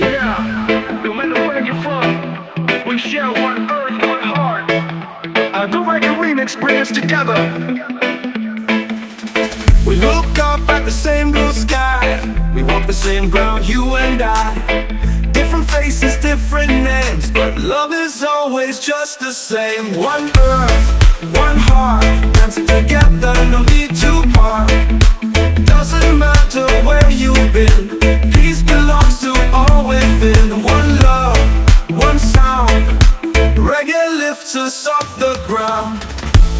Yeah, no matter where you're from, we share one earth, one heart. The Reggae Remix brings together. We look up at the same blue sky. We walk the same ground, you and I. Different faces, different names, but love is always just the same. One earth, one heart, dancing together, no need to part. Doesn't matter where you've been, peace belongs to all within. One love, one sound, reggae lifts us off the ground.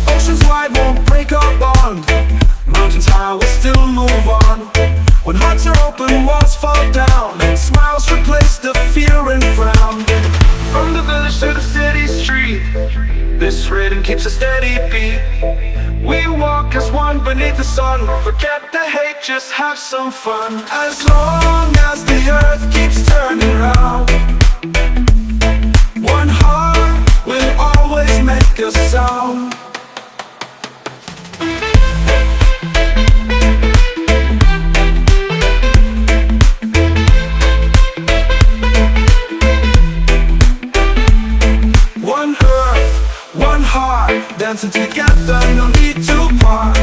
Oceans wide won't break our bond, mountains high will still move on. When hearts are open, walls fall down, and smiles replace the fear and frown. From the village to the city street, this rhythm keeps a steady beat. We walk as one beneath the sun, forget the hate, just have some fun. As long as the earth keeps turning round, one heart will always make a sound. One earth, one heart, dancing together, no need to part.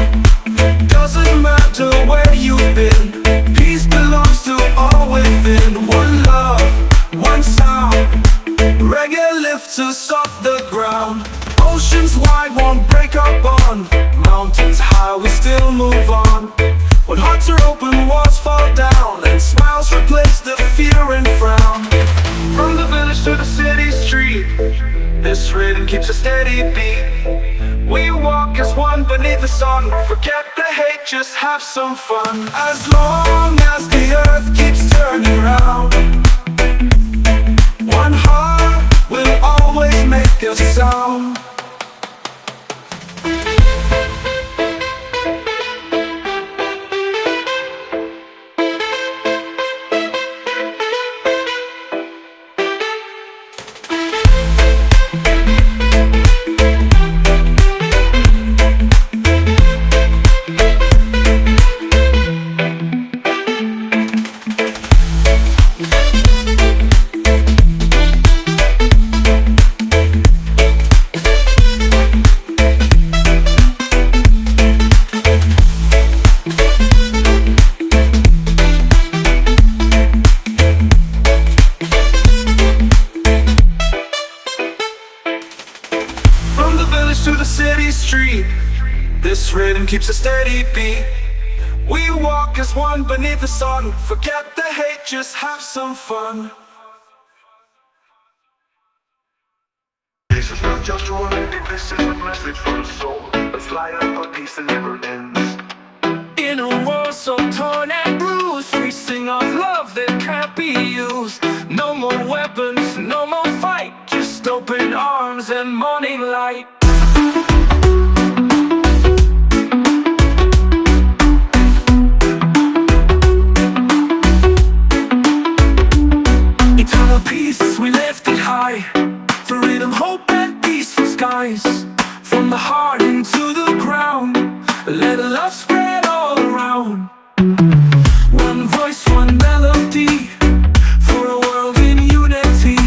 Doesn't matter where you've been, peace belongs to all within. One love, one sound, reggae lifts us off the ground. Oceans wide won't break our bond, mountains high we still move on. When hearts are open, walls fall down, and smiles replace the fear and frown. From the village to the city street, this rhythm keeps a steady beat. We walk as one beneath the sun, forget the hate, just have some fun. As long as the earth keeps turning round, one heart will always make a sound. To the city street, this rhythm keeps a steady beat. We walk as one beneath the sun, forget the hate, just have some fun. This is not just a melody, this is a message for the soul. A flight of peace that never ends. In a world so torn and bruised, we sing of love that can't be used. No more weapons, no more fight, just open arms and morning light. Eternal peace, we lift it high. Freedom, hope, and peaceful skies. From the heart into the ground, let love spread all around. One voice, one melody, for a world in unity.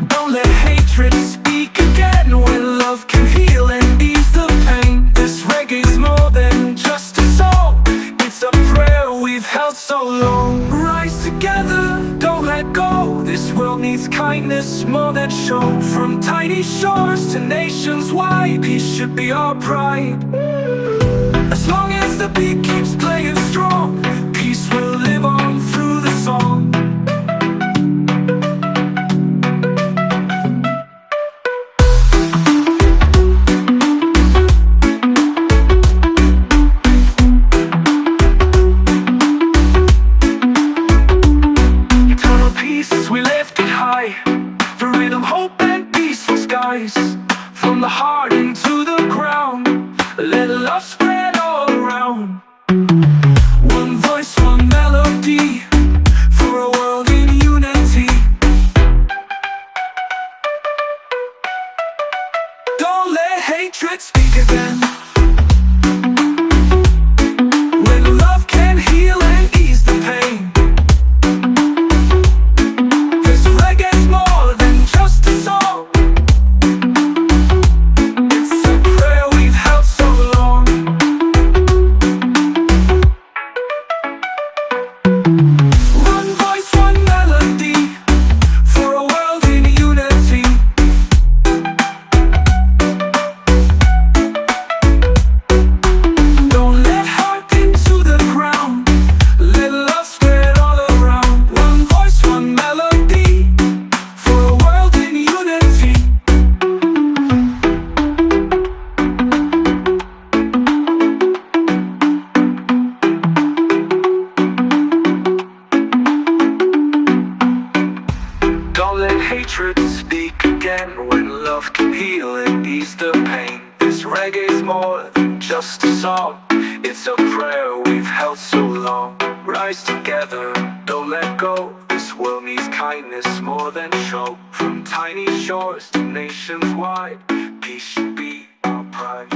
Don't let hatred speak again, when love can heal and ease the pain. This reggae's more than just a song, it's a prayer we've held so long. Rise together, don't let go. This world needs kindness more than show. From tiny shores to nations wide, peace should be our pride. As long as the beat keeps playing strong, peace will live on through the song. From the heart into the ground, let love spread all around. One voice, one melody, for a world in unity. Don't let hatred speak again. song. It's a prayer we've held so long. Rise together, don't let go. This world needs kindness more than show. From tiny shores to nations wide, peace should be our pride.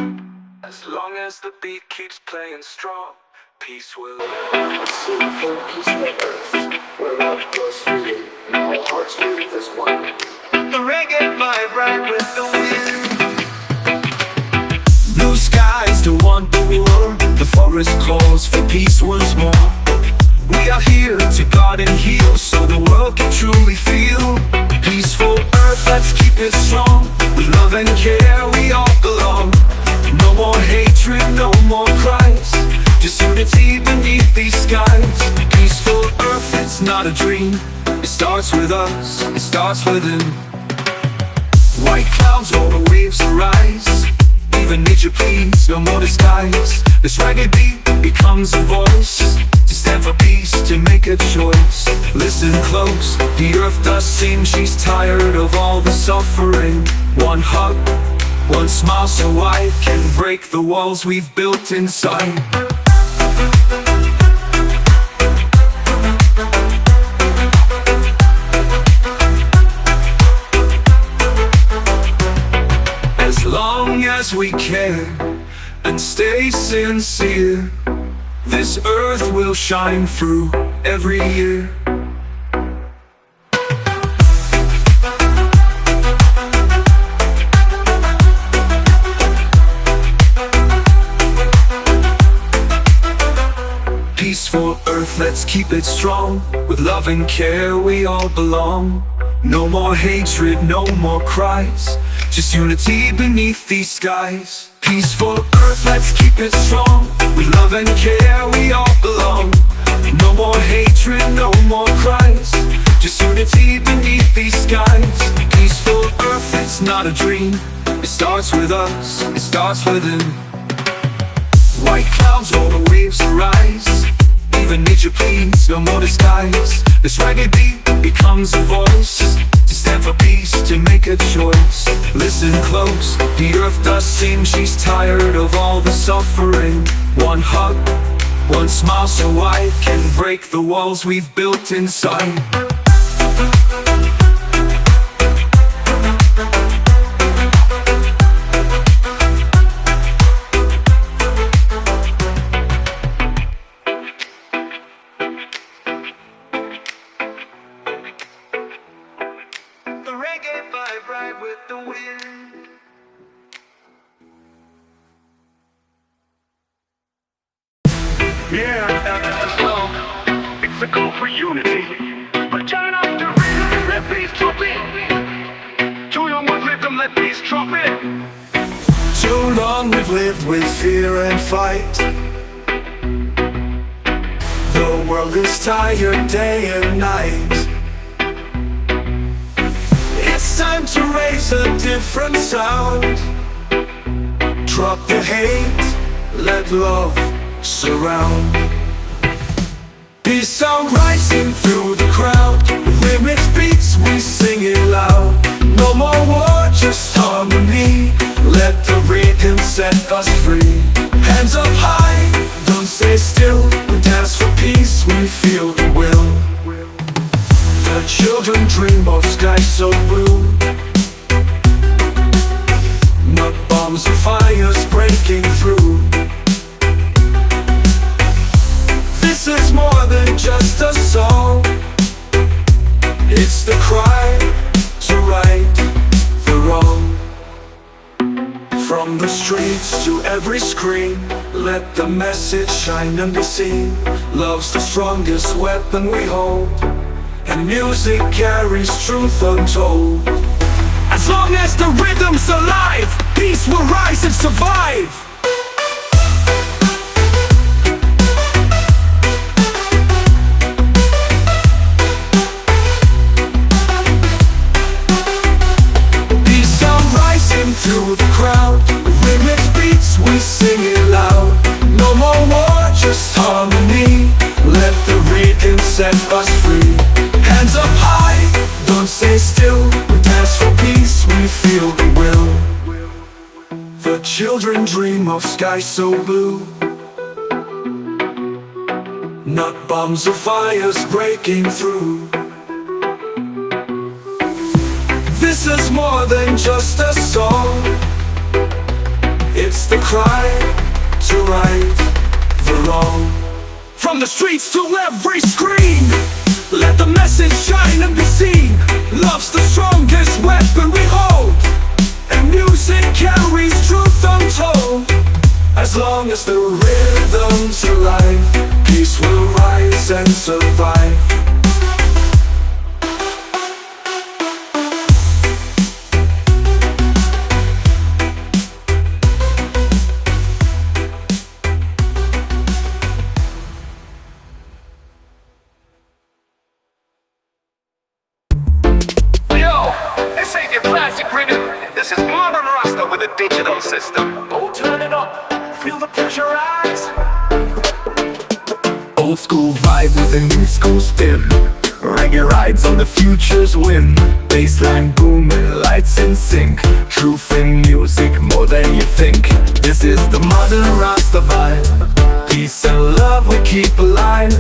As long as the beat keeps playing strong, peace will live. A soulful, peaceful earth, where love grows freely and all hearts beat as one. The reggae vibe right with the wind. Blue skies to want the war. The forest calls for peace once more. We are here to guard and heal, so the world can truly feel. Peaceful earth, let's keep it strong. With love and care we all belong. No more hatred, no more cries, just unity beneath these skies. Peaceful earth, it's not a dream. It starts with us, it starts within. White clouds over waves arise. Even nature pleads, no more disguise. This reggae beat becomes a voice, to stand for peace, to make a choice. Listen close, the earth does seem she's tired of all the suffering. One hug, one smile so I can break the walls we've built inside. As long as we care and stay sincere, this earth will shine through every year. Peaceful earth, let's keep it strong. With love and care we all belong. No more hatred, no more cries, just unity beneath these skies. Peaceful earth, let's keep it strong. With love and care we all belong. No more hatred, no more cries, just unity beneath these skies. Peaceful earth, it's not a dream. It starts with us, it starts within. White clouds over waves arise. Even nature pleads, no more disguise. This reggae beat becomes a voice, to stand for peace, to make a choice. Listen close, the earth does seem she's tired of all the suffering. One hug, one smile so I can break the walls we've built inside. With the wind. Yeah, so it's a call for unity. But turn up the rhythm, let peace trumpet. Too long we've lived them, let peace trumpet. Too long we've lived with fear and fight. The world is tired day and night. It's time to raise a different sound. Drop the hate, let love surround. Peace sound rising through the crowd. With its beats we sing it loud. No more war, just harmony. Let the rhythm set us free. Hands up high, don't stay still. We dance for peace, we feel the will. The children dream of skies so blue. Not bombs or fires breaking through. This is more than just a song. It's the cry to right the wrong. From the streets to every screen, let the message shine and be seen. Love's the strongest weapon we hold, and music carries truth untold. As long as the rhythm's alive, peace will rise and survive. Peace sound rising through the crowd. With its beats we sing it loud. No more war, just harmony. Let the rhythm set us free. Hands up high, don't stay still. We dance for peace, we feel the will. The children dream sky so blue. Not bombs or fires breaking through. This is more than just a song. It's the cry to right the wrong. From the streets to every screen, let the message shine and be seen. Love's the strongest weapon we hold, and music carries truth untold. As long as the rhythm's alive, peace will rise and survive. Yo, this ain't your classic Riddim. This is modern Rasta with a digital system. Oh, turn it up, feel the pressure rise. Old school vibe with a new school spin. Reggae rides on the future's wind. Bassline booming, lights in sync. Truth in music more than you think. This is the modern Rasta vibe. Peace and love we keep alive.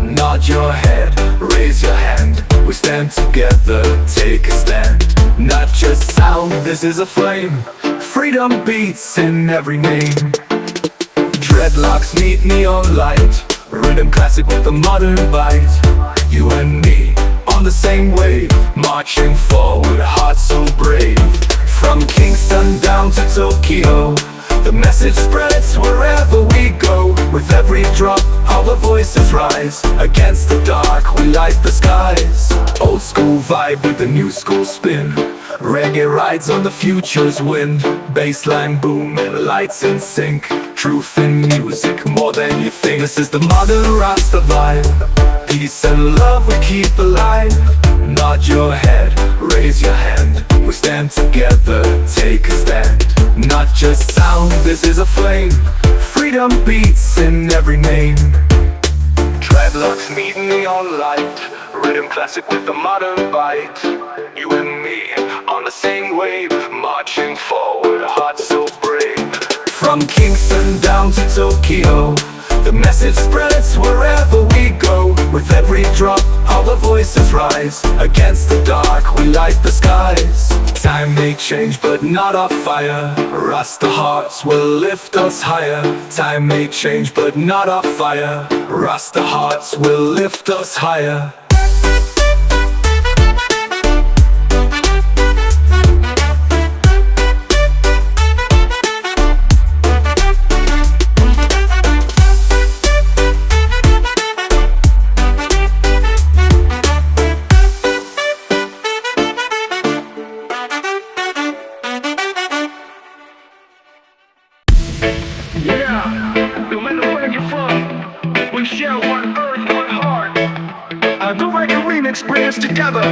Nod your head, raise your hand. We stand together, take a stand. Not just sound, this is a flame. Freedom beats in every name. Dreadlocks meet neon light. Rhythm classic with a modern bite. You and me on the same wave, marching forward, hearts so brave. From Kingston down to Tokyo, the message spreads wherever we go. With every drop, our voices rise. Against the dark, we light the skies. Old school vibe with the new school spin. Reggae rides on the future's wind. Bassline booming, lights in sync. Truth in music more than you think. This is the modern Rasta vibe. Peace and love we keep alive. Nod your head, raise your hand. We stand together, take a stand. Not just sound, this is a flame. Freedom beats in every name. Dreadlocks meet neon light. Rhythm classic with a modern bite. You and me on the same wave, marching forward, hearts so brave. From Kingston down to Tokyo, the message spreads wherever we go. With every drop, our voices rise. Against the dark, we light the skies. Time may change, but not our fire. Rasta hearts will lift us higher. Time may change, but not our fire. Rasta hearts will lift us higher. Yeah, no matter where you're from, we share one earth, one heart. The Reggae Remix brings us together.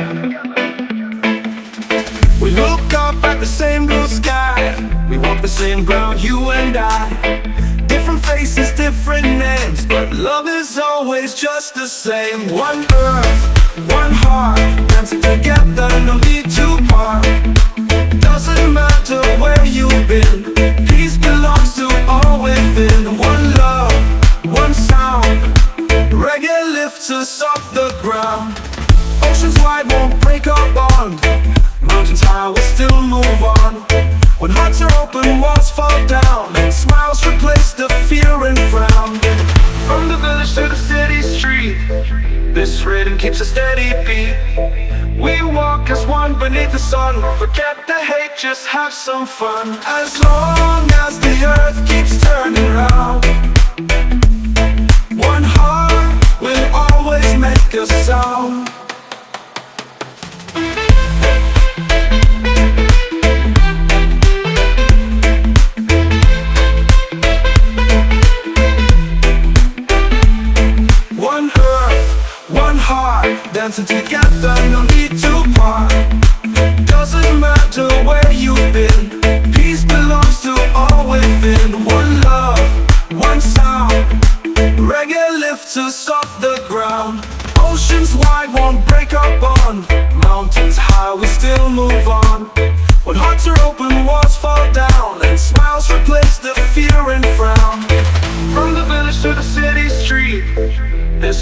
We look up at the same blue sky. We want the same ground, you and I. Different faces, different names, but love is always just the same. One earth, one heart, dancing together, no need to part. Doesn't matter where you've been, peace belongs to all within. One love, one sound, reggae lifts us off the ground. Oceans wide won't break our bond. Mountains high will still move on. When hearts are open, walls fall down, and smiles replace the fear and frown. From the village to the city street, this rhythm keeps a steady beat. We walk as one beneath the sun. Forget the hate, just have some fun. As long as the earth keeps turning round, one heart will always make a sound. One earth, one heart, dancing together, no need to part. Doesn't matter where you've been, peace belongs to all within. One love, one sound, reggae lifts us off the ground. Oceans wide won't break our bond. Mountains high, we still move on. When hearts are open, walls fall down, and smiles replace the fear and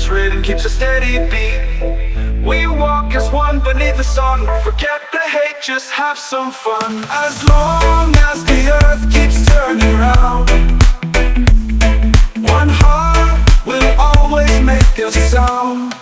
This rhythm keeps a steady beat. We walk as one beneath the sun. Forget the hate, just have some fun. As long as the earth keeps turning round, one heart will always make a sound.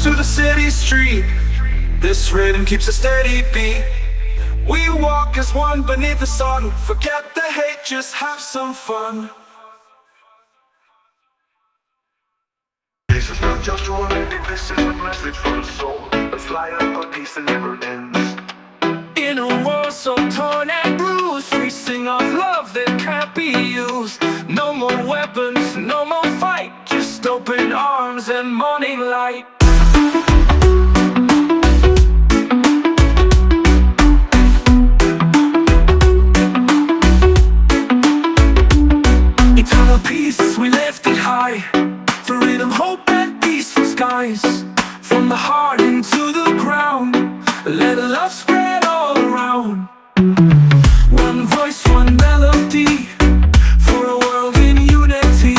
To the city street, this rhythm keeps a steady beat. We walk as one beneath the sun. Forget the hate, just have some fun. This is not just a word, this is a message for the soul. A fire for peace that never ends. In a world so torn and bruised, we sing of love that can't be used. No more weapons, no more fight, just open arms and morning light. Eternal peace, we lift it high. For rhythm, hope and peaceful skies. From the heart into the ground, let love spread all around. One voice, one melody, for a world in unity.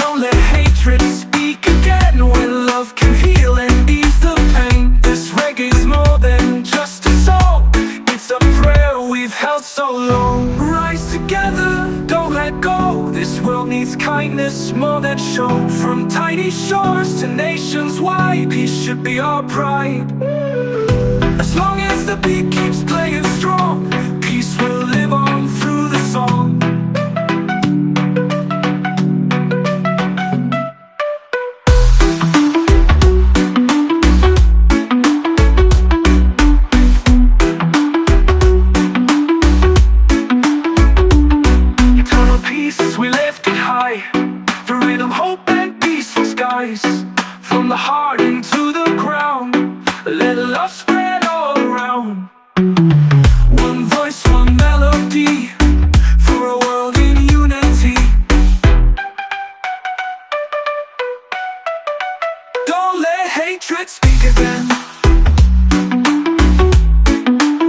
Don't let hatred speak again, when love can heal and ease the pain. This reggae's more than just a song, it's a prayer we've held so long. Rise together, don't let go. This world needs kindness more than show. From tiny shores to nations wide, peace should be our pride. As long as the beat keeps playing strong, peace will live on through the song. Eternal peace, we lift it high. For rhythm, hope and peaceful skies. From the heart into the ground, let love spread all around. One voice, one melody, for a world in unity. Don't let hatred speak again,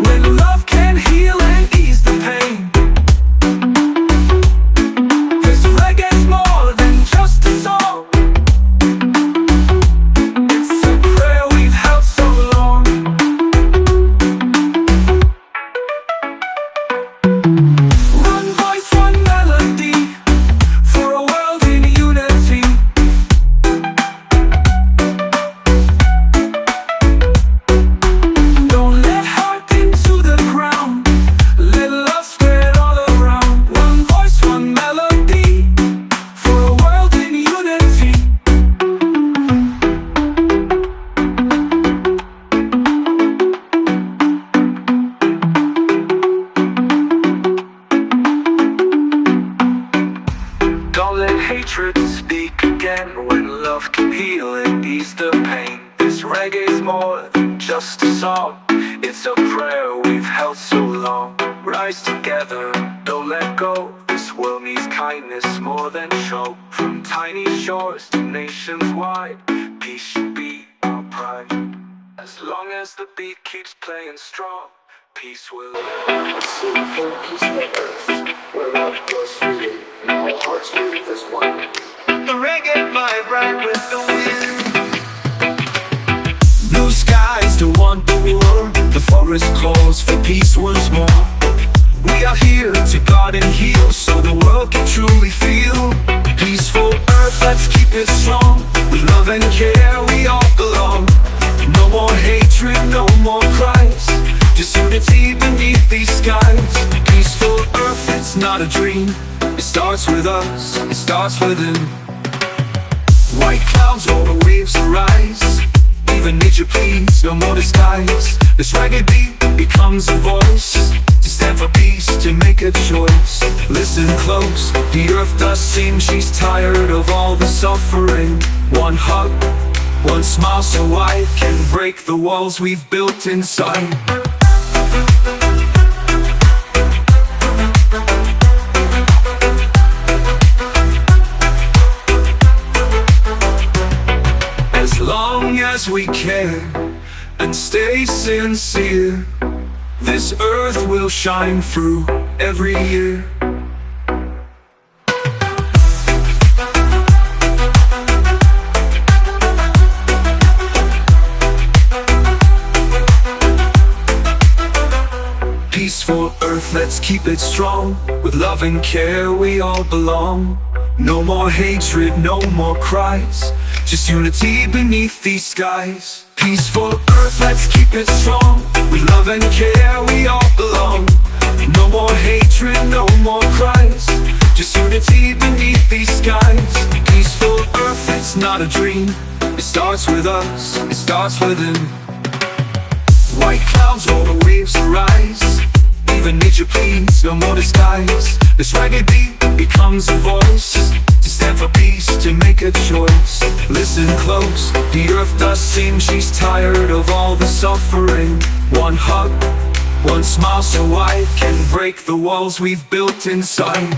when love can heal and ease the pain. This reggae's more than just a song, it's a prayer we've held so long. One voice, one melody, for a world in unity. Don't let heart into the ground, let love spread all around. One voice, one melody, for a world in unity. Don't let hatred speak again, when love can heal and ease the pain. This reggae's more than just a song, it's a prayer we've held so long. Rise together, don't let go. This world needs kindness more than show. From tiny shores to nations wide, peace should be our pride. As long as the beat keeps playing strong, peace will live. A soulful, peaceful earth, where love grows freely, and all hearts beat as one. The reggae vibe right with the wind. Blue skies to want the war, the forest calls for peace once more. We are here to guard and heal, so the world can truly feel. Peaceful earth, let's keep it strong. With love and care we all belong. No more hatred, no more cries, just unity beneath these skies. Peaceful earth, it's not a dream. It starts with us, it starts within. White clouds over waves arise. Even nature pleads, no more disguise. This ragged beat becomes a voice, to stand for peace, to make a choice. Listen close, the earth does seem she's tired of all the suffering. One hug, one smile so I can break the walls we've built inside. As long as we care and stay sincere, this earth will shine through every year. Peaceful earth, let's keep it strong. With love and care we all belong. No more hatred, no more cries, just unity beneath these skies. Peaceful earth, let's keep it strong. With love and care we all belong. No more hatred, no more cries, just unity beneath these skies. Peaceful earth, it's not a dream. It starts with us, it starts within. White clouds over waves arise. Even nature pleads, no more disguise. This ragged beat becomes a voice, to stand for peace, to make a choice. Listen close, the earth does seem she's tired of all the suffering. One hug, one smile so I can break the walls we've built inside.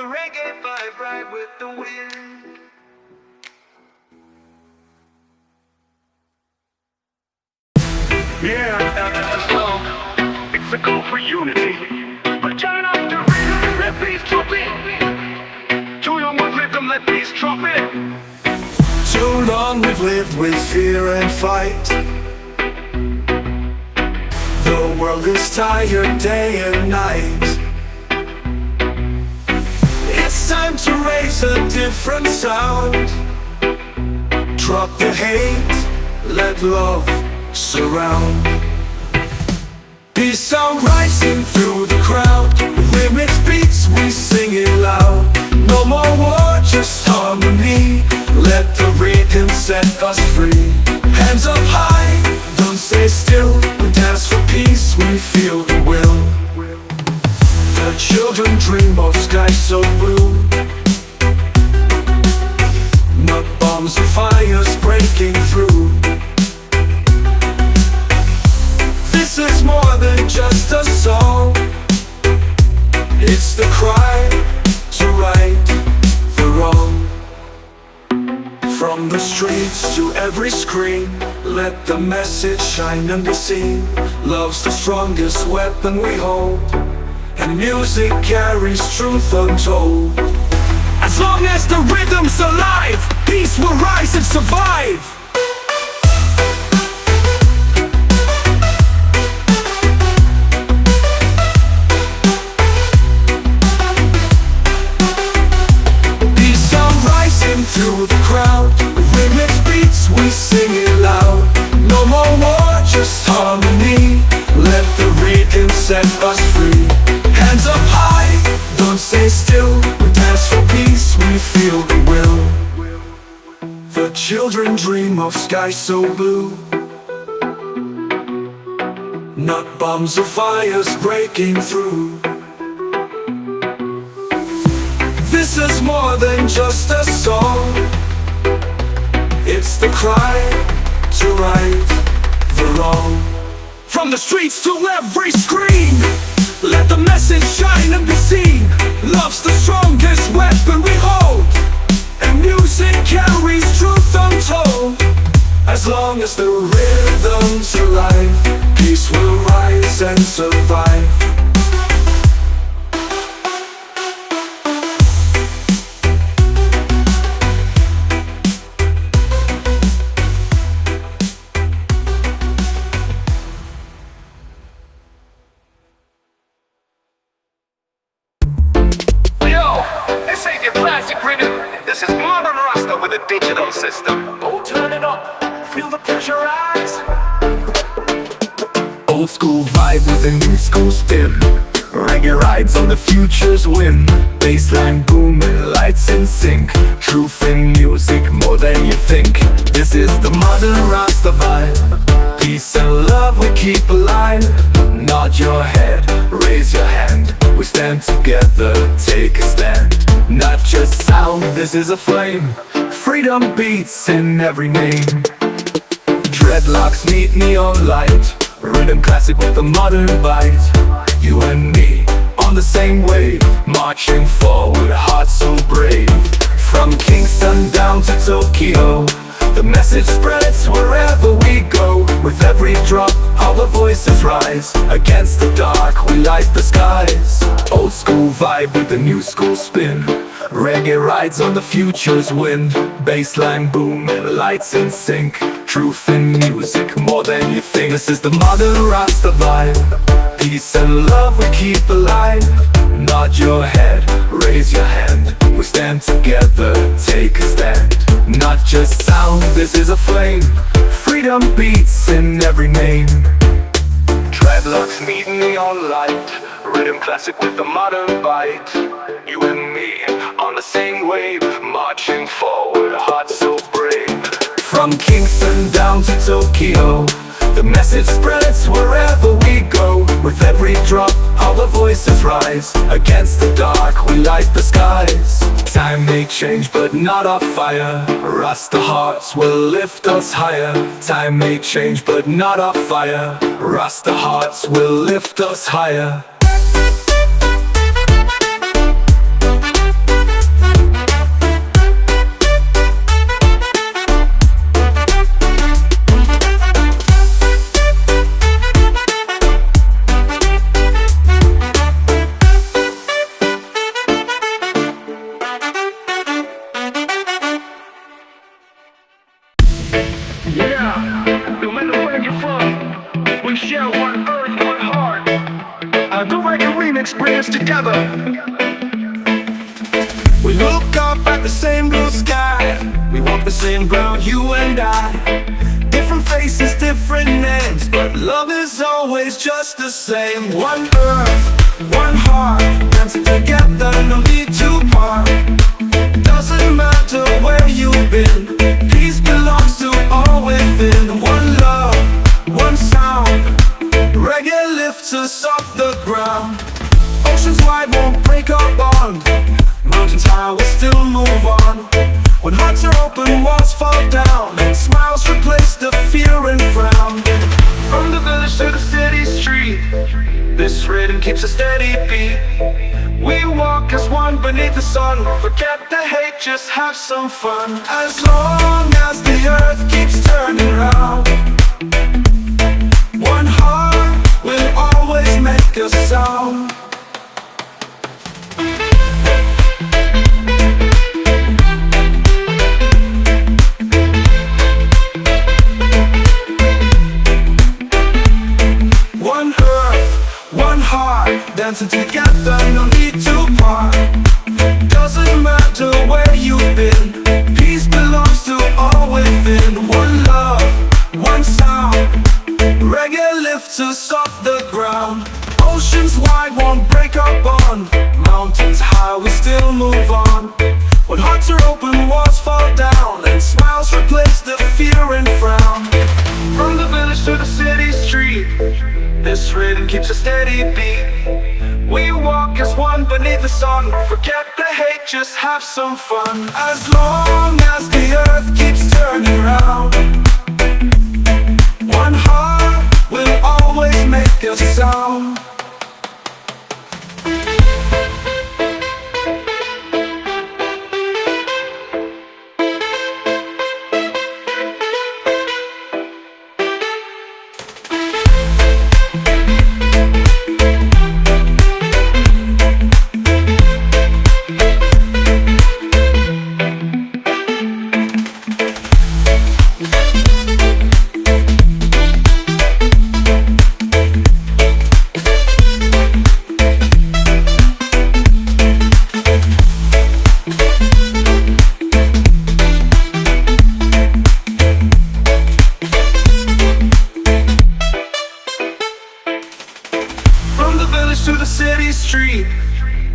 Reggae vibe ride with the wind. Yeah, so it's a call for unity. But turn up the rhythm, let bass drop it. Too young with rhythm, let bass drop it. Too long we've lived with fear and fight. The world is tired day and night. It's time to raise a different sound. Drop the hate, let love surround. Peace sound rising through the crowd. With its beats we sing it loud. No more war, just harmony. Let the rhythm set us free. Hands up high, don't stay still. We dance for peace, we feel the will. The children dream of skies so blue. Not bombs or fires breaking through. This is more than just a song. It's the cry to right the wrong. From the streets to every screen, let the message shine and be seen. Love's the strongest weapon we hold, and music carries truth untold. As long as the rhythm's alive, peace will rise and survive. Peace sound rising through the crowd. With its beats we sing it loud. No more war, just harmony. Let the rhythm set us free. Hands up high, don't stay still. We dance for peace, we feel the will. The children dream of skies so blue. Not bombs or fires breaking through. This is more than just a song. It's the cry to right the wrong. From the streets to every screen, let the message shine and be seen. Love's the strongest weapon we hold, and music carries truth untold. As long as the rhythm's alive, peace will rise and survive. This is modern Rasta with a digital system. Oh, turn it up, feel the pressure rise. Old school vibe with a new school spin. Reggae rides on the future's wind. Bassline booming, lights in sync. Truth in music more than you think. This is the modern Rasta vibe. Peace and love we keep alive. Nod your head, raise your hand. We stand together, take a stand. Not just sound, this is a flame. Freedom beats in every name. Dreadlocks meet neon light. Rhythm classic with a modern bite. You and me on the same wave, marching forward, hearts so brave. From Kingston down to Tokyo, the message spreads wherever we go. With every drop, our voices rise. Against the dark, we light the skies. Old school vibe with a new school spin. Reggae rides on the future's wind. Bassline booming, lights in sync. Truth in music more than you think. This is the modern Rasta vibe. Peace and love we keep alive. Nod your head, raise your hand. We stand together, take a stand. Not just sound, this is a flame. Freedom beats in every name. Dreadlocks meet neon light. Rhythm classic with a modern bite. You and me on the same wave, marching forward, hearts so brave. From Kingston down to Tokyo, the message spreads wherever we go. With every drop, our voices rise. Against the dark, we light the skies. Time may change, but not our fire. Rasta hearts will lift us higher. Time may change, but not our fire. Rasta hearts will lift us higher. Yeah, no matter where you're from, we share one earth, one heart. The Reggae Remix brings together. We look up at the same blue sky. We walk the same ground, you and I. Different faces, different names, but love is always just the same. One earth, one heart, dancing together, no need to part. Doesn't matter where you've been, peace belongs to all within. One love, one sound, reggae lifts us off the ground. Oceans wide won't break our bond. Mountains high, we still move on. When hearts are open, walls fall down, and smiles replace the fear and frown. From the village to the city street, this rhythm keeps a steady beat. We walk as one beneath the sun. Forget the hate, just have some fun. As long as the earth keeps turning round, one heart will always make a sound. One earth, one heart, dancing together, no need to part. Doesn't matter where you've been, peace belongs to all within. One love, one sound, reggae lifts us off the ground. Oceans wide won't break our bond. Mountains high, we still move on. When hearts are open, walls fall down, and smiles replace the fear and frown. From the village to the city street, this rhythm keeps a steady beat. We walk as one beneath the sun. Forget the hate, just have some fun. As long as the earth keeps turning round, one heart will always make a sound. to the city street.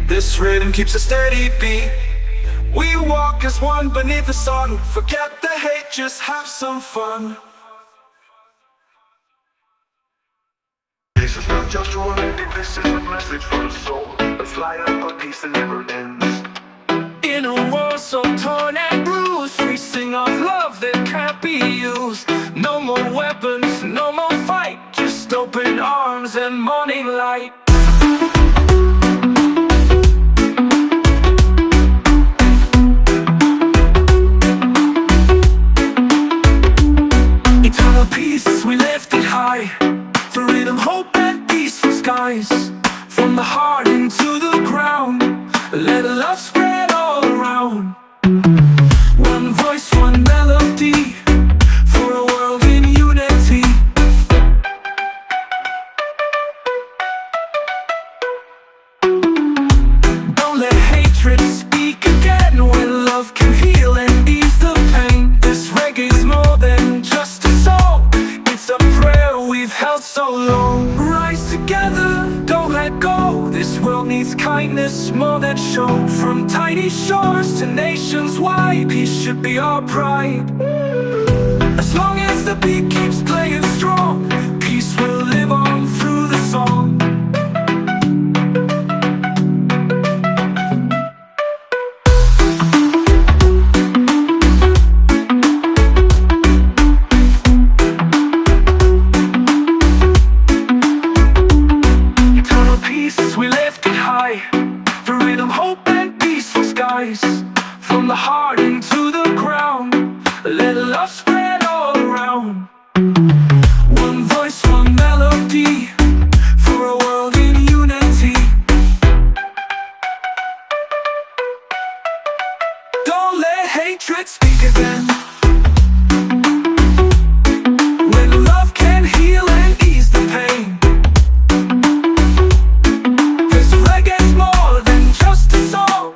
This rhythm keeps a steady beat. We walk as one beneath the sun. Forget the hate, just have some fun. This is not just unwinding, this is a message for the soul. A flight of peace that never ends. In a world so torn and bruised, we sing of love that can't be used. No more weapons, no more fight, just open arms and morning light. Eternal peace, we lift it high. For rhythm, hope and peaceful skies. From the heart into the ground, let love spread all around. One voice, one melody, for a world in unity. Don't let hatred speak again, when love can heal and ease the pain. This reggae's more than just a song, it's a prayer we've held so long. Rise together, don't let go. This world needs kindness more than show. From tiny shores to nations wide, peace should be our pride. As long as the beat keeps playing strong, peace will live on through the song. Eternal peace, we lift it high. For rhythm, hope and peaceful skies. From the heart into the ground, let love spread all around. One voice, one melody, for a world in unity. Don't let hatred speak again, when love can heal and ease the pain. Cause reggae's more than just a song,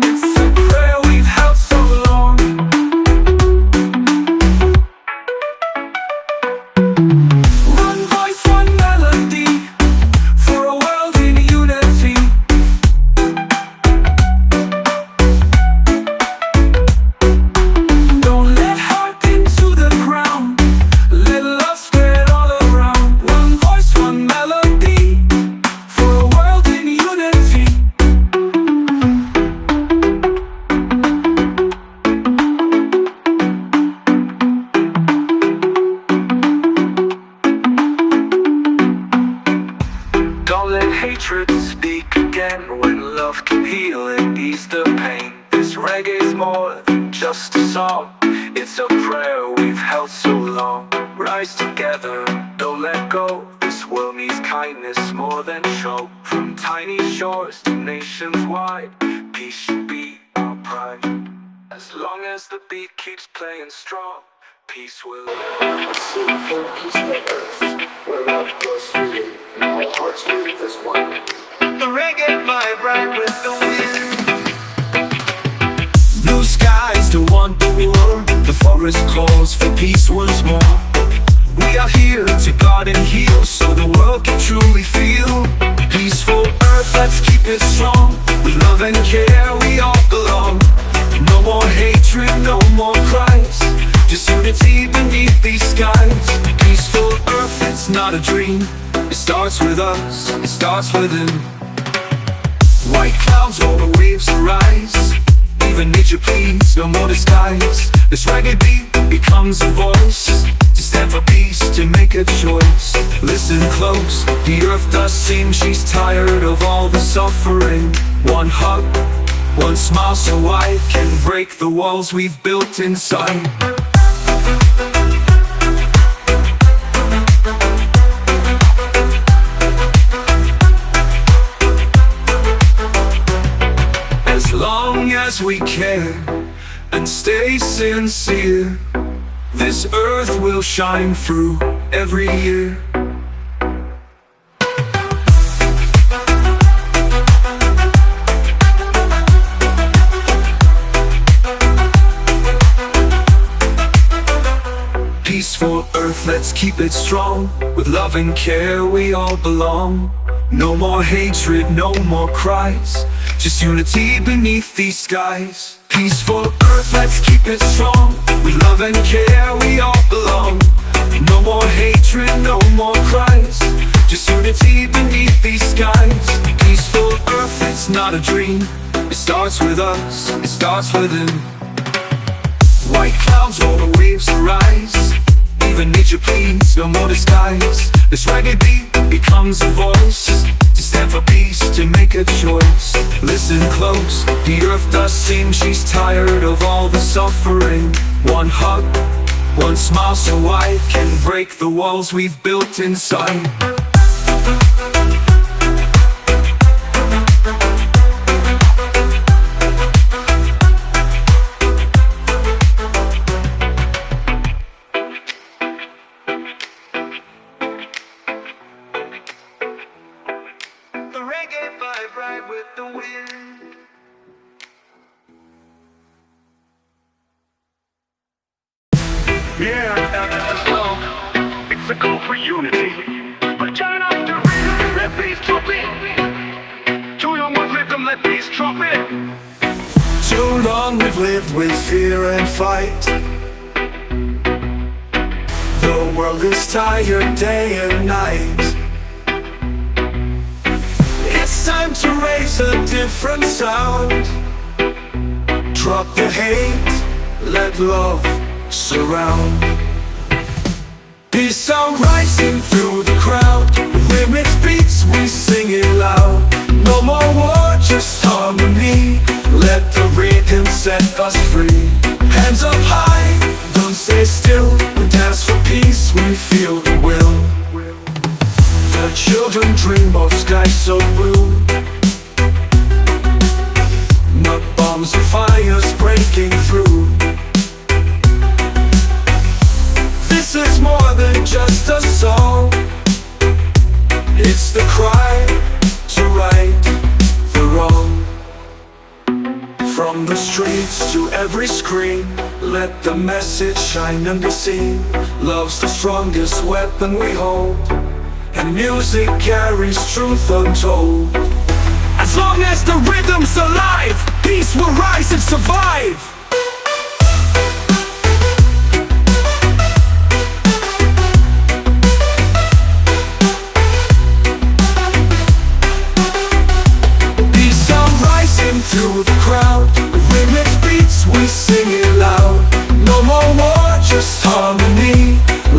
it's a prayer we've held so long. One voice, one melody, for a world in unity. Don't let heart into the ground, let love spread all around. One voice, one melody, for a world in unity. Don't let hatred speak again, when love can heal and ease the pain. This reggae's more than just a song, it's a prayer we've held so long. Rise together, don't let go. This world needs kindness more than show. From tiny shores to nations wide, peace should be our pride. As long as the beat keeps playing strong, peace will live. A soulful, peaceful earth, where love grows freely, and all hearts beat as one. The reggae vibe right with the wind. Blue skies to want the war. The forest calls for peace once more. We are here to guard and heal, so the world can truly feel. Peaceful earth, let's keep it strong. With love and care, we all belong. No more hatred, no more cries, just unity beneath these skies. Peaceful earth, it's not a dream. It starts with us, it starts within. White clouds over waves arise. Even nature pleads, no more disguise. This reggae beat becomes a voice, to stand for peace, to make a choice. Listen close, the earth does seem she's tired of all the suffering. One hug, one smile so I can break the walls we've built inside. As long as we care and stay sincere, this earth will shine through every year. Peaceful earth, earth, let's keep it strong. With love and care we all belong. No more hatred, no more cries, just unity beneath these skies. Peaceful earth, let's keep it strong. With love and care we all belong. No more hatred, no more cries, just unity beneath these skies. Peaceful earth, it's not a dream. It starts with us, it starts within. White clouds over waves arise. Even nature pleads, no more disguise. This reggae beat becomes a voice to stand for peace, to make a choice. Listen close, the earth does seem she's tired of all the suffering. One hug, one smile so I can break the walls we've built inside. The reggae vibe ride with the wind. Yeah, so it's a call for unity. But turn up the rhythm, let peace trumpet. Too long we've lived them, let peace trumpet. Too long we've lived with fear and fight. The world is tired day and night. It's time to raise a different sound. Drop the hate, let love surround. Peace sound rising through the crowd. With its beats we sing it loud. No more war, just harmony. Let the rhythm set us free. Hands up high, don't stay still. We dance for peace, we feel the will. The children dream of skies so blue. Not bombs or fires breaking through. This is more than just a song. It's the cry to right the wrong. From the streets to every screen, let the message shine and be seen. Love's the strongest weapon we hold, and music carries truth untold. As long as the rhythm's alive, peace will rise and survive. Peace sound rising through the crowd. With its beats we sing it loud. No more war, just harmony.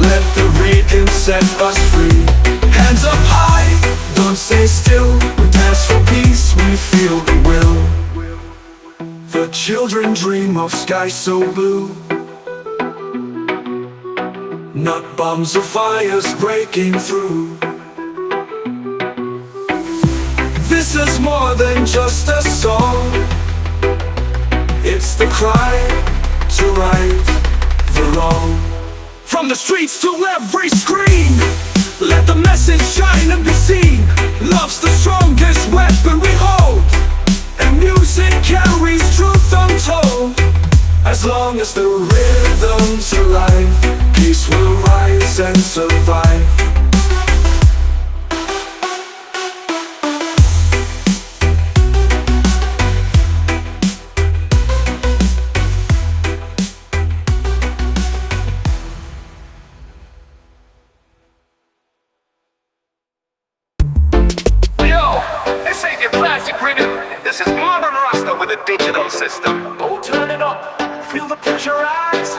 Let the rhythm set us free. Hands up high, don't stay still. We dance for peace, we feel the will. The children dream of skies so blue. Not bombs or fires breaking through. This is more than just a song. It's the cry to right the wrong. From the streets to every screen, let the message shine and be seen. Love's the strongest weapon we hold, and music carries truth untold. As long as the rhythm's alive, peace will rise and survive. This is modern Rasta with a digital system. Oh, turn it up, feel the pressure rise.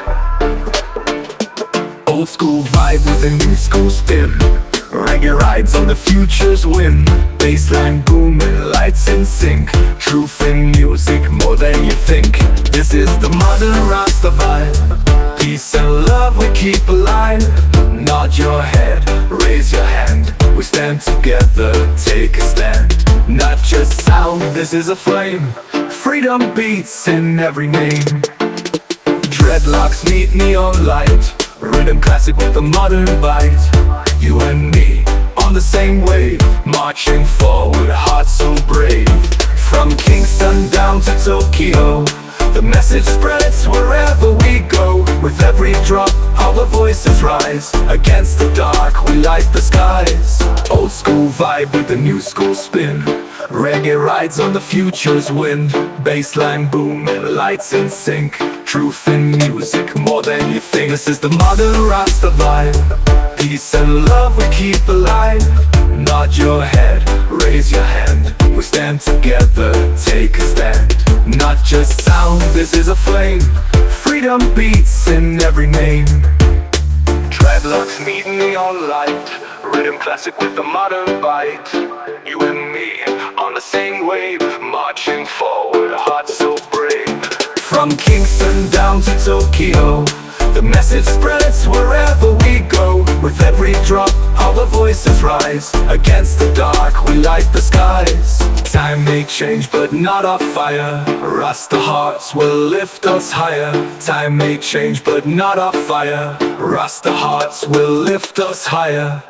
Old school vibe with a new school spin. Reggae rides on the future's whim. Bassline booming, lights in sync. Truth in music more than you think. This is the modern Rasta vibe. Peace and love we keep alive. Nod your head, raise your hand. We stand together, take a stand. Not just sound, this is a flame. Freedom beats in every name. Dreadlocks meet neon light. Rhythm classic with a modern bite. You and me on the same wave, marching forward, hearts so brave. From Kingston down to Tokyo, the message spreads wherever we go. With every drop, our voices rise. Against the dark, we light the skies. Old school vibe with the new school spin. Reggae rides on the future's wind. Bassline boom and lights in sync. Truth in music, more than you think. This is the modern Rasta vibe. Peace and love we keep alive. Nod your head, raise your hand. We stand together, take a stand. Not just sound, this is a flame. Freedom beats in every name. Dreadlocks meet neon light. Rhythm classic with a modern bite. You and me on the same wave, marching forward, hearts so brave. From Kingston down to Tokyo, the message spreads wherever we go. With every drop, our voices rise. Against the dark, we light the skies. Time may change, but not our fire. Rasta hearts will lift us higher. Time may change, but not our fire. Rasta hearts will lift us higher.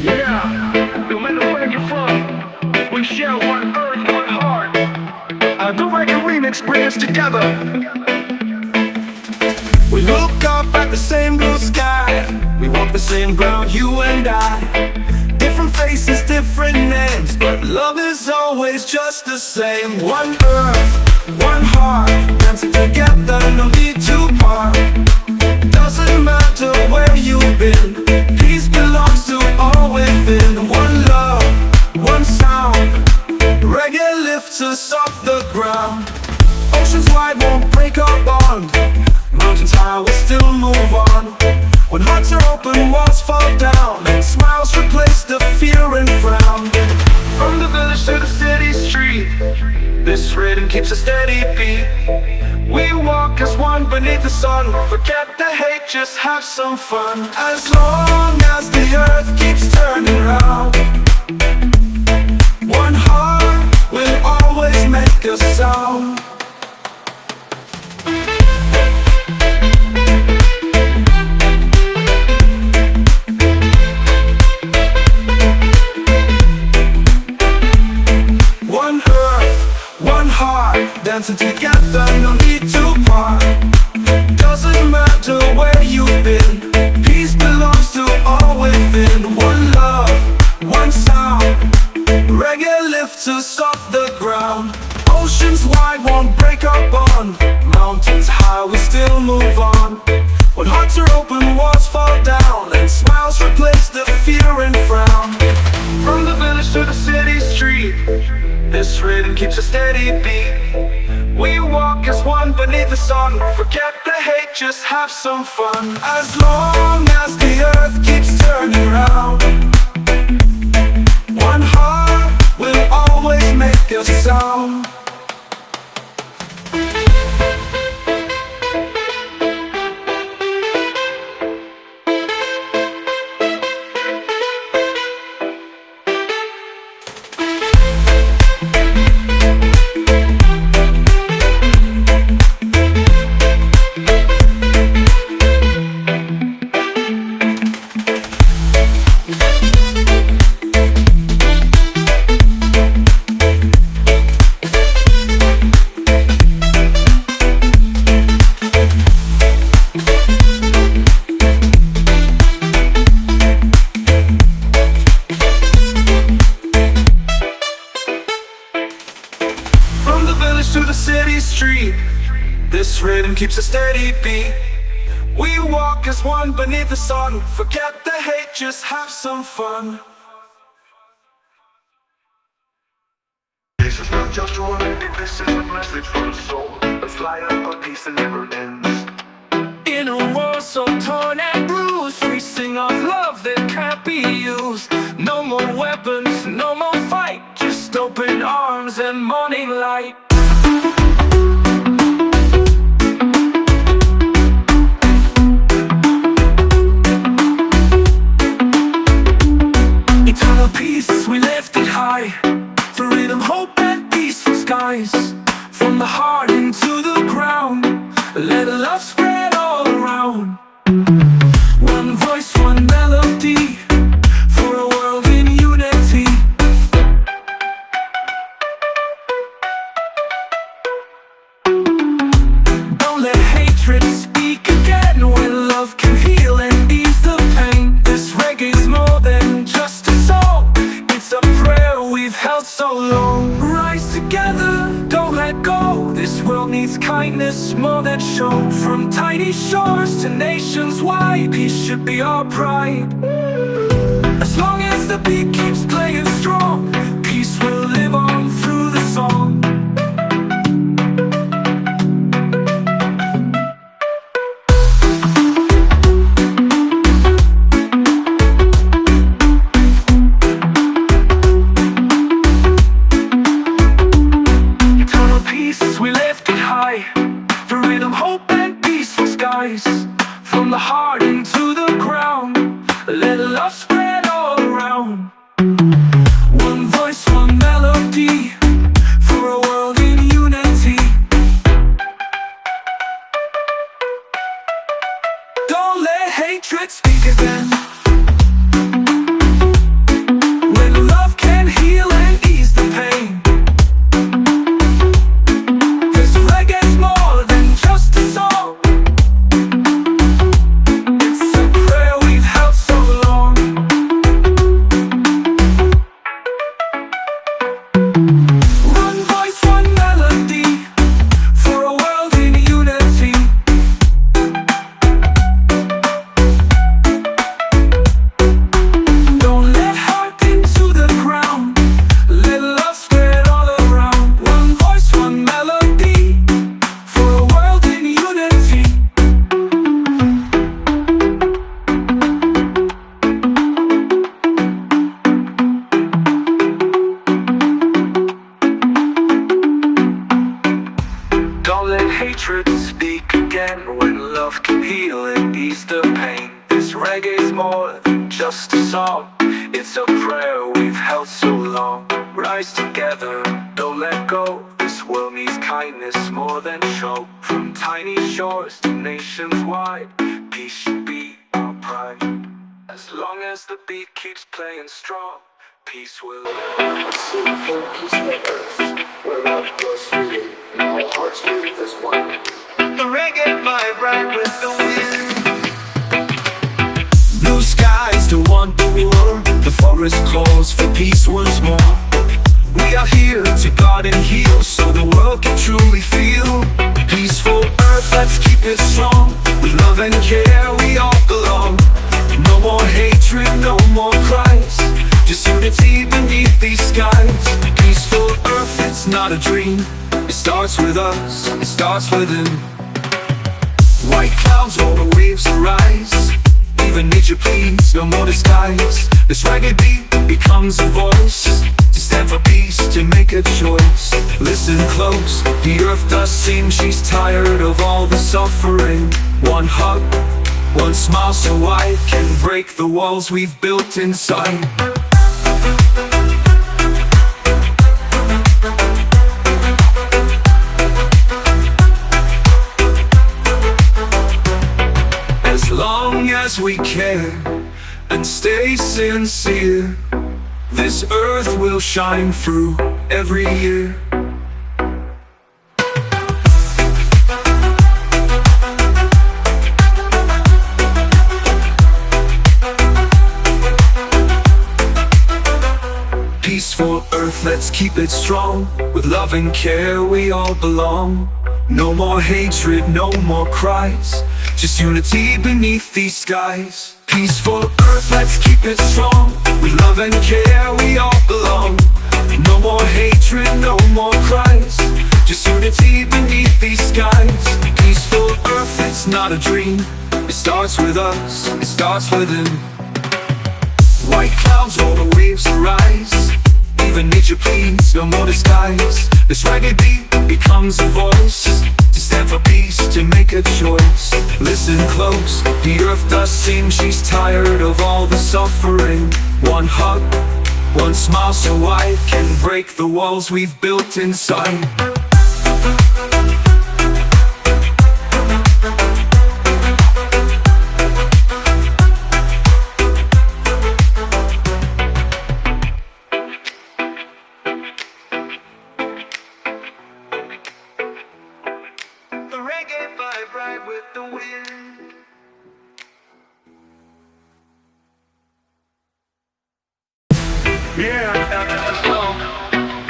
Yeah, no matter where you're from, we share one earth, one heart. The Reggae Remix brings together. We look up at the same blue sky. We walk the same ground, you and I. Different faces, different names, but love is always just the same. One earth, one heart, dancing together, no need to part. Doesn't matter where you've been, peace belongs to all within. One love, one sound, reggae lifts us off the ground. Oceans wide won't break our bond. Mountains high will still move on. When hearts are open, walls fall down, and smiles replace the fear and frown. From the village to the city street, this rhythm keeps a steady beat. We walk as one beneath the sun. Forget the hate, just have some fun. As long as the earth keeps turning round, one heart will always make a sound. One earth, one heart, dancing together, no need to part. Doesn't matter where you've been, peace belongs to all within. One love, one sound, reggae lifts us off the ground. Oceans wide won't break our bond. Mountains high, we still move on. When hearts are open, walls fall down, and smiles replace the fear and frown. From the village to the city street, this rhythm keeps a steady beat. We walk as one beneath the sun. Forget the hate, just have some fun. As long as the earth keeps turning round, one heart will always make a sound. To the city street, this rhythm keeps a steady beat. We walk as one beneath the sun. Forget the hate, just have some fun. This is not just a remedy, this is a message for the soul. Let's light up a peace that never ends. In a world so torn and bruised, we sing of love that can't be used. No more weapons, no more fight, just open arms and morning light. Eternal peace, we lift it high. The rhythm Rhythm, hope, and peaceful skies. From the heart into the ground, let love spread all around. One voice, one melody, for a world in unity. Don't let hatred speak again, when love can heal and ease the pain. This reggae's more than just a song, it's a prayer we've held so long. Rise together, don't let go. This world needs kindness more than show. From tiny shores to nations wide, peace should be our pride. As long as the beat keeps playing strong, peace will live on through the song. Eternal peace, we lift it high. For rhythm, hope, and peaceful skies. From the heart into the ground, let love spread all around. One voice, one melody, for a world in unity. Don't let hatred speak again, when love can heal and ease the pain. This reggae's more than just a song, it's a prayer we've held so long. One voice, one melody, for a world in unity. Don't let heart into the ground, let love spread all around. One voice, one melody, for a world in unity. Don't let hatred speak again, when love can heal and ease the pain. This reggae's more than just a song, it's a prayer we've held so long. Rise together, don't let go. This world needs kindness more than show. From tiny shores to nations wide, peace should be our pride. As long as the beat keeps playing strong, peace will live. A soulful, peaceful earth, where love grows freely, and our hearts beat as one. The reggae vibe right with the wind. Blue skies to want the war, the forest calls for peace once more. We are here to guard and heal, so the world can truly feel. Peaceful earth, let's keep it strong. With love and care we all belong. No more hatred, no more cries, just unity beneath these skies. Peaceful earth, it's not a dream, it starts with us, it starts within. White clouds over waves arise, even nature pleads, no more disguise. This reggae beat becomes a voice, to stand for peace, to make a choice. Listen close, the earth does seem she's tired of all the suffering. One hug, one smile so I can break the walls we've built inside. As long as we care and stay sincere, this earth will shine through every year. Peaceful earth, let's keep it strong. With love and care we all belong. No more hatred, no more cries, just unity beneath these skies. Peaceful earth, let's keep it strong. With love and care we all belong. No more hatred, no more cries, just unity beneath these skies. Peaceful earth, it's not a dream, it starts with us, it starts within. White clouds over waves arise, even nature pleads, no more disguise. This reggae beat becomes a voice, to stand for peace, to make a choice. Listen close, the earth does seem she's tired of all the suffering. One hug, One smile so I can break the walls we've built inside. The reggae vibe right with the wind. Yeah, so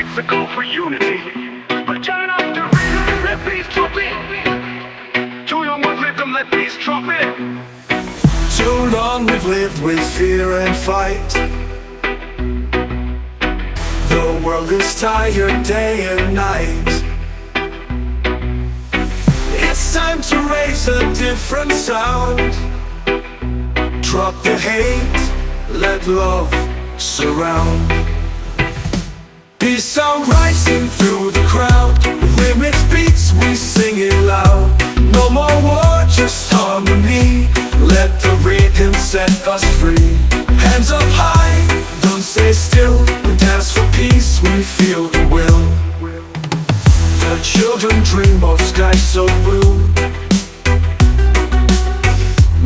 it's a call for unity. But turn up the rhythm, let bass drop it. Too long with rhythm, let bass drop it. Too long we've lived with fear and fight. The world is tired day and night. It's time to raise a different sound. Drop the hate, let love surround. Peace sound rising through the crowd. With its beats we sing it loud. No more war, just harmony. Let the rhythm set us free. Hands up high, don't stay still. We dance for peace, we feel the will. The children dream of skies so blue.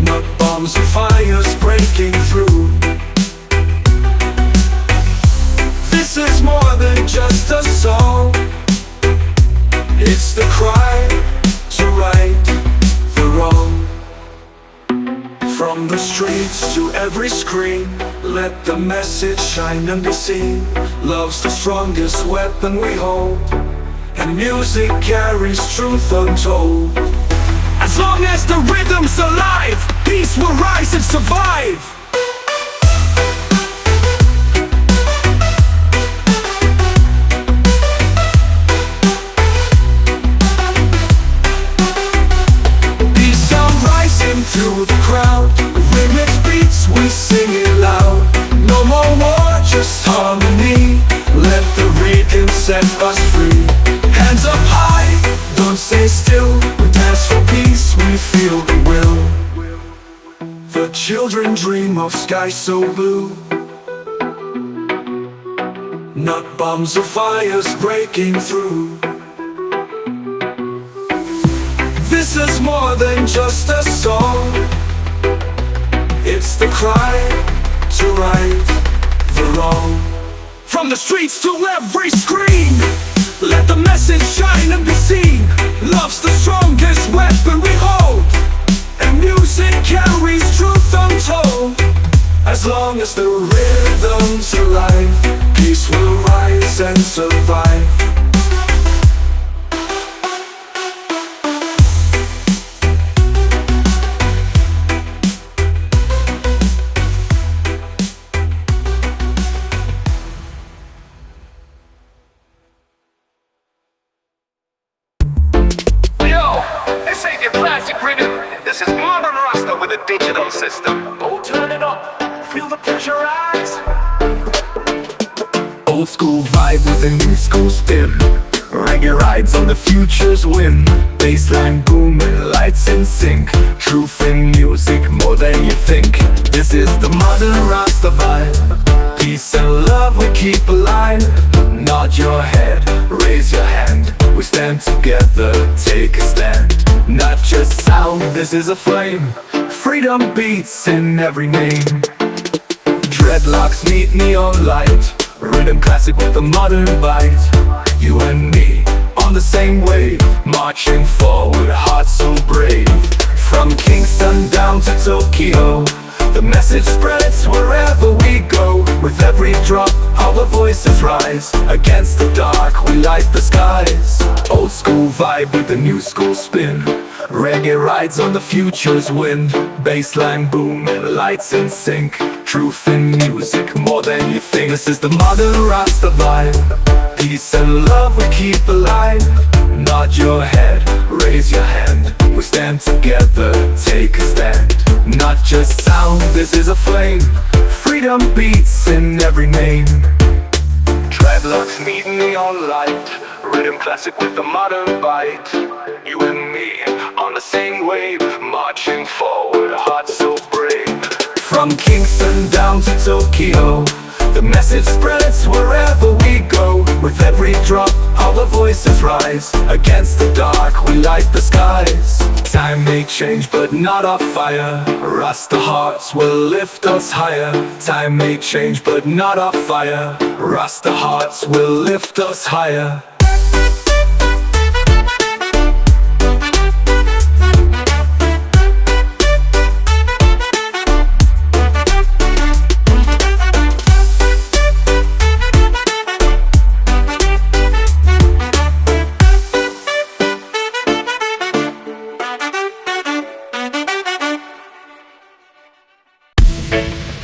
Not bombs or fires breaking through. This is more than just a song. It's the cry to right the wrong. From the streets to every screen, let the message shine and be seen. Love's the strongest weapon we hold, and music carries truth untold. As long as the rhythm's alive, peace will rise and survive. Peace sound rising through the crowd. With its beats we sing it loud. No more war, just harmony. Let the rhythm set us free. Hands up high, don't stay still. We dance for peace, we feel the will. The children dream of skies so blue. Not bombs or fires breaking through. This is more than just a song. It's the cry to right the wrong. From the streets to every screen, let the message shine and be seen. Love's the strongest weapon we hold, and music carries truth untold. As long as the rhythm's alive, peace will rise and survive. This ain't your classic rhythm. This is modern Rasta with a digital system. Oh, turn it up, feel the pressure rise. Old school vibe with a new school spin. Reggae rides on the future's wind. Bassline booming, lights in sync. Truth in music more than you think. This is the modern Rasta vibe. Peace and love we keep alive. Nod your head, raise your hand. We stand together, take a stand. Not just sound, this is a flame. Freedom beats in every name. Dreadlocks meet neon light. Rhythm classic with a modern bite. You and me on the same wave, marching forward, hearts so brave. From Kingston down to Tokyo, the message spreads wherever we go. With every drop, our voices rise. Against the dark, we light the skies. Old school vibe with a new school spin. Reggae rides on the future's wind. Bassline booming, lights in sync. Truth in music more than you think. This is the modern Rasta vibe. Peace and love we keep alive. Nod your head, raise your hand. We stand together, take a stand. Not just sound, this is a flame. Freedom beats in every name. Dreadlocks meet neon light. Rhythm classic with a modern bite. You and me on the same wave, marching forward, hearts so brave. From Kingston down to Tokyo, The message spreads wherever we go. With every drop, our voices rise. Against the dark, we light the skies. Time may change, but not our fire. Rasta hearts will lift us higher. Time may change, but not our fire. Rasta hearts will lift us higher.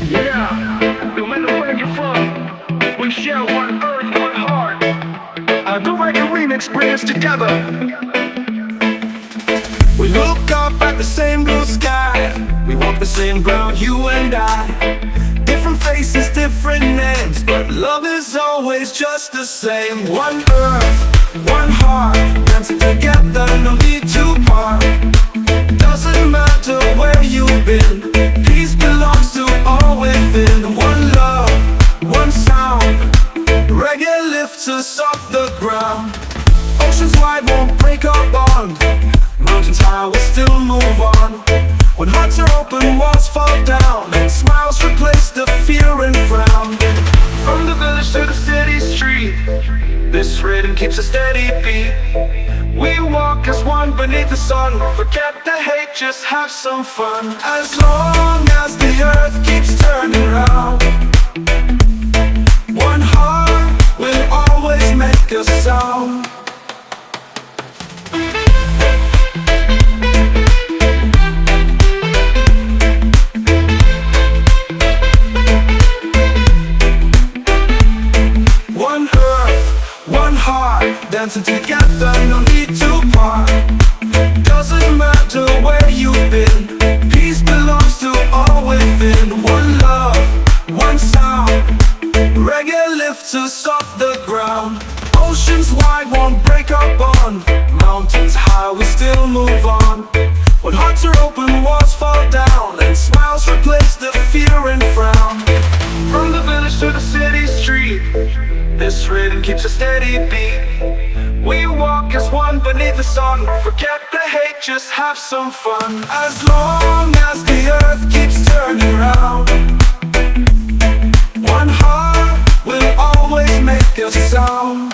Yeah, no matter where you're from, we share one earth, one heart. The Reggae Remix brings us together. We look up at the same blue sky. We walk the same ground, you and I. Different faces, different names, but love is always just the same. One earth, one heart, dancing together, no need to part. Doesn't matter where you've been, peace belongs to all within. One love, one sound, reggae lifts us off the ground. Oceans wide won't break our bond. Mountains high will still move on. When hearts are open, walls fall down, and smiles replace the fear and frown. From the village to the city street, this rhythm keeps a steady beat. We walk as one beneath the sun. Forget the hate, just have some fun. As long as the earth keeps turning round, one heart will always make a sound. One earth, one heart, dancing together, no need to part. Doesn't matter where you've been, peace belongs to all within. One love, one sound, reggae lifts us off the ground. Oceans wide won't break our bond. Mountains high, we still move on. When hearts are open, walls fall down, and smiles replace the fear and frown. From the village to the city street, this rhythm keeps a steady beat. We walk as one beneath the sun. Forget the hate, just have some fun. As long as the earth keeps turning round, one heart will always make a sound.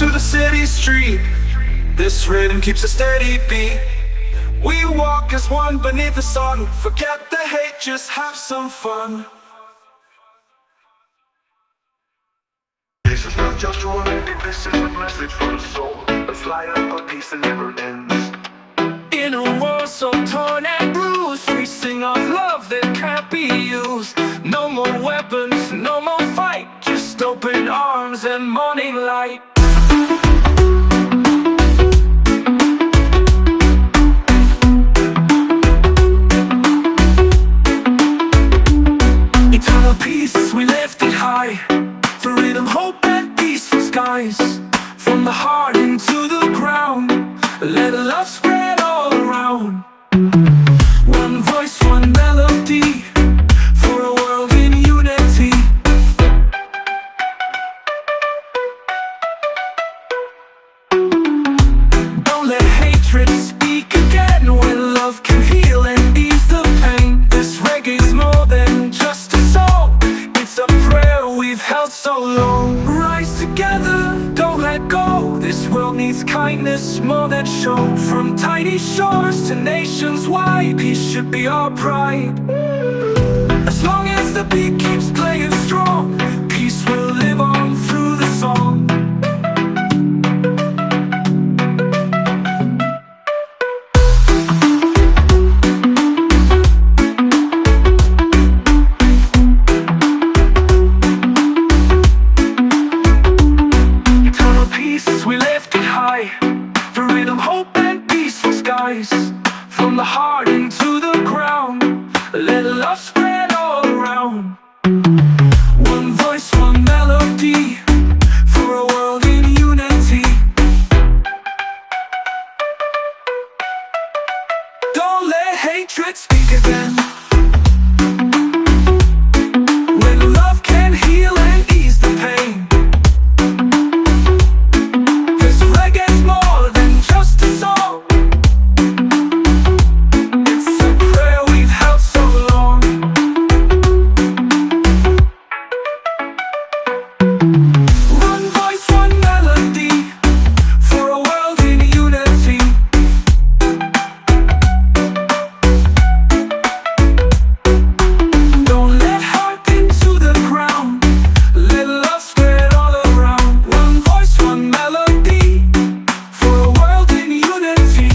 To the city street, this rhythm keeps a steady beat. We walk as one beneath the sun. Forget the hate, just have some fun. This is not just a word, this is a message for the soul. A flight of peace that never ends. In a world so torn and bruised, we sing of love that can't be used. No more weapons, no more fight, just open arms and morning light. Eternal peace, we lift it high. Freedom, hope and peaceful skies. From the heart into the ground, let love spread all around. One voice, one melody, for a world in unity. Don't let hatred speak again, when love can heal and ease the pain. This reggae's more than just a song, it's a prayer we've held so long. Rise together, don't let go. This world needs kindness more than show. From tiny shores to nations wide, peace should be our pride. As long as the beat keeps playing strong, peace will live on through the song. Eternal peace, we lift it high. The rhythm, hope and peaceful skies. From the heart into the ground, let love spread all around. One voice, one melody, for a world in unity. Don't let hatred speak again. When love can heal and ease the pain. 'Cause reggae's more than just a song. It's a prayer we've held so long. One voice, one melody, for a world in unity. Don't let heart into the ground, let love spread all around. One voice, one melody, for a world in unity.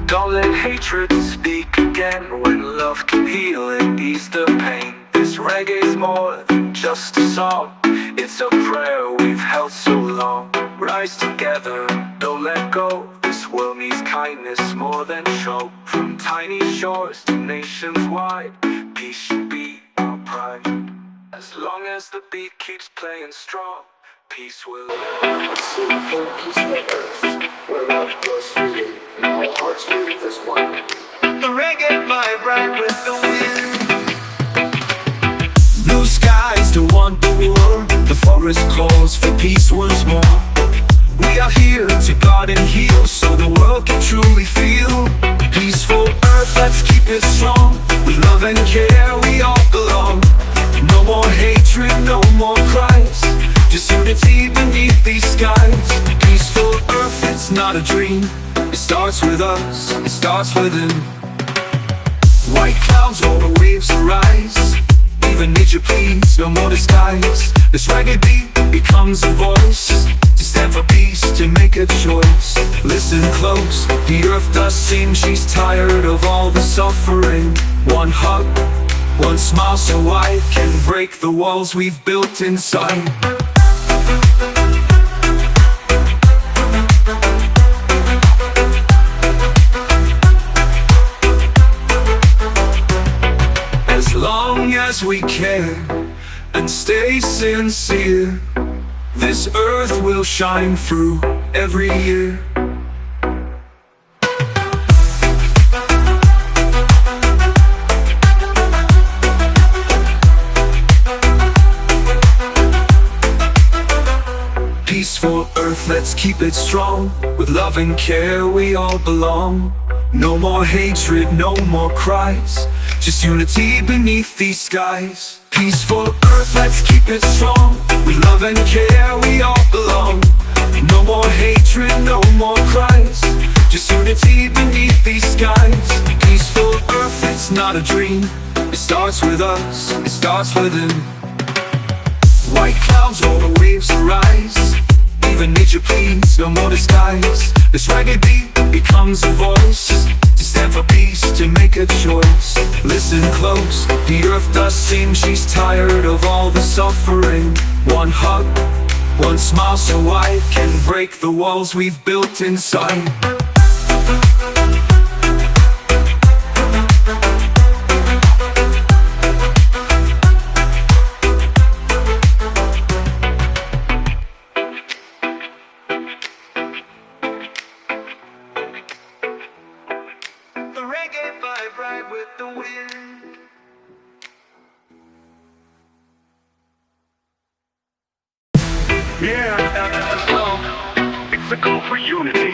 Don't let hatred speak again, when love can heal and ease the pain. This reggae's more than just a song, it's a prayer we've held so long. Rise together, don't let go, this world needs kindness more than show. From tiny shores to nations wide, peace should be our pride. As long as the beat keeps playing strong, peace will live. A soulful, peaceful earth, where love grows freely, and our hearts beat as one. The reggae vibe right with the wind. Blue skies to want the war, the forest calls for peace once more. We are here to guard and heal, so the world can truly feel. Peaceful earth, let's keep it strong. With love and care we all belong. No more hatred, no more cries, just unity beneath these skies. Peaceful earth, it's not a dream, it starts with us, it starts within. White clouds over waves arise, even nature pleads, no more disguise. This reggae beat becomes a voice, to stand for peace, to make a choice. Listen close, the earth does seem she's tired of all the suffering. One hug, one smile so I can break the walls we've built inside. As long as we care and stay sincere, this earth will shine through every year. Peaceful earth, let's keep it strong. With love and care we all belong. No more hatred, no more cries, just unity beneath these skies. Peaceful earth, let's keep it strong. With love and care we all belong. No more hatred, no more cries, just unity beneath these skies. Peaceful earth, it's not a dream, it starts with us, it starts within. White clouds over waves arise, even nature pleads, no more disguise. This reggae beat becomes a voice, to stand for peace, to make a choice. Listen close, the earth does seem she's tired of all the suffering. One hug, one smile so I can break the walls we've built inside. The reggae vibe right with the wind. Yeah, it's a call for unity.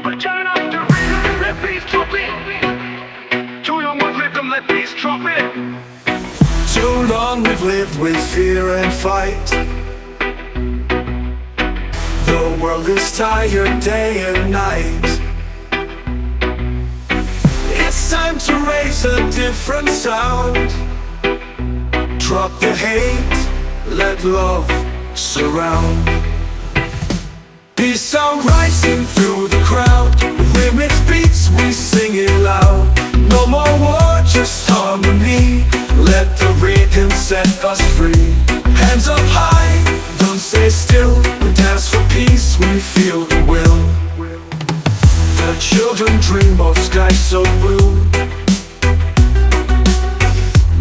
But turn up the rhythm, let peace drop it. To your ones, let them let peace drop it. To Too long we've lived with fear and fight. The world is tired day and night. It's time to raise a different sound. Drop the hate, let love surround. Peace sound rising through the crowd. Remix beats, we sing it loud. No more war, just harmony. Let the rhythm set us free. Hands up high, don't stay still. We dance for peace, we feel the will. The children dream of skies so blue.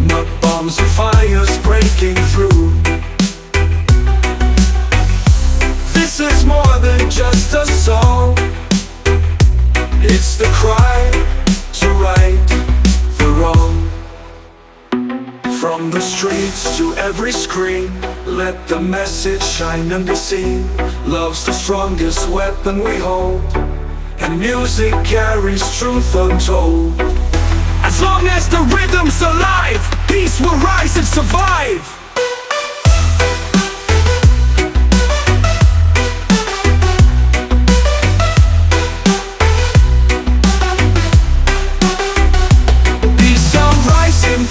Not bombs or fires breaking through. This is more than just a song. It's the cry to right the wrong. From the streets to every screen, let the message shine and be seen. Love's the strongest weapon we hold, and music carries truth untold. As long as the rhythm's alive, peace will rise and survive.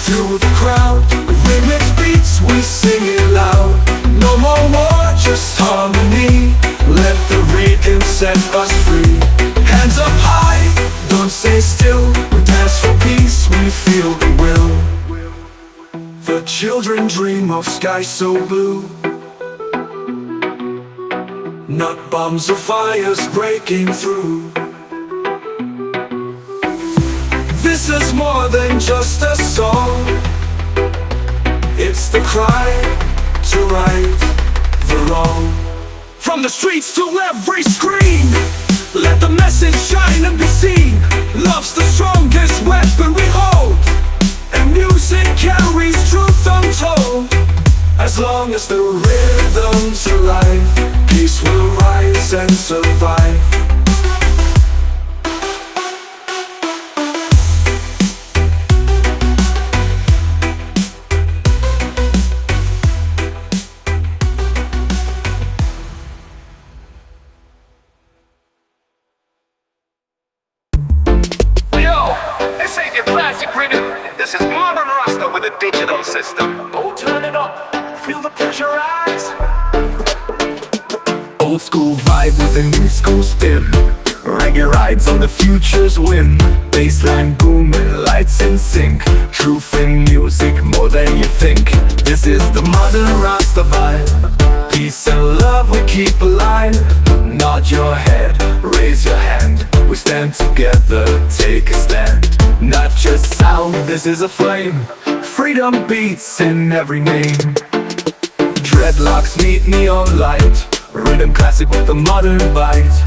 Through the crowd, remix beats, we sing it loud. No more war, just harmony. Let the rhythm set us free. Hands up high, don't stay still. We dance for peace, we feel the will. The children dream of skies so blue. Not bombs or fires breaking through. This is more than just a song. It's the cry to right the wrong. From the streets to every screen, let the message shine and be seen. Love's the strongest weapon we hold, and music carries truth untold. As long as the rhythm's alive, peace will rise and survive. This ain't your classic rhythm. This is modern Rasta with a digital system. Oh, turn it up, feel the pressure rise. Old school vibe with a new school spin. Reggae rides on the future's wind. Bassline booming, lights in sync. Truth in music more than you think. This is the modern Rasta vibe. Peace and love we keep alive. Nod your head, raise your hand. We stand together, take a stand. Not just sound, this is a flame. Freedom beats in every name. Dreadlocks meet neon light. Rhythm classic with a modern bite.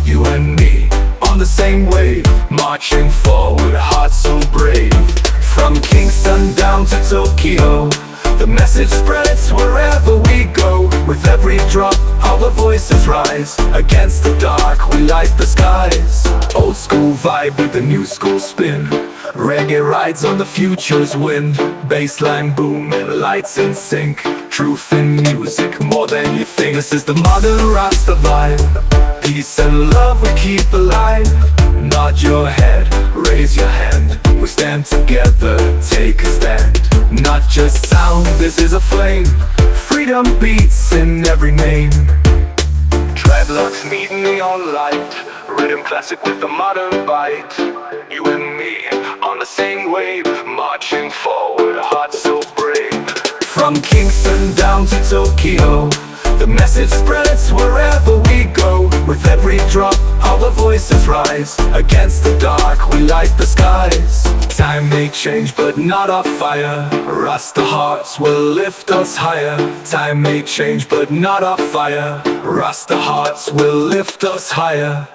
You and me, on the same wave. Marching forward, hearts so brave. From Kingston down to Tokyo, the message spreads wherever we go. With every drop, our voices rise. Against the dark, we light the skies. Old school vibe with a new school spin. Reggae rides on the future's wind. Bassline booming, lights in sync. Truth in music more than you think. This is the modern Rasta vibe. Peace and love we keep alive. Nod your head, raise your hand. We stand together, take a stand. Not just sound, this is a flame. Freedom beats in every name. Dreadlocks meet neon light. Rhythm classic with a modern bite. You and me, on the same wave. Marching forward, hearts so brave. From Kingston down to Tokyo, the message spreads wherever we go. With every drop, our voices rise. Against the dark, we light the skies. Time may change, but not our fire. Rasta hearts will lift us higher. Time may change, but not our fire. Rasta hearts will lift us higher.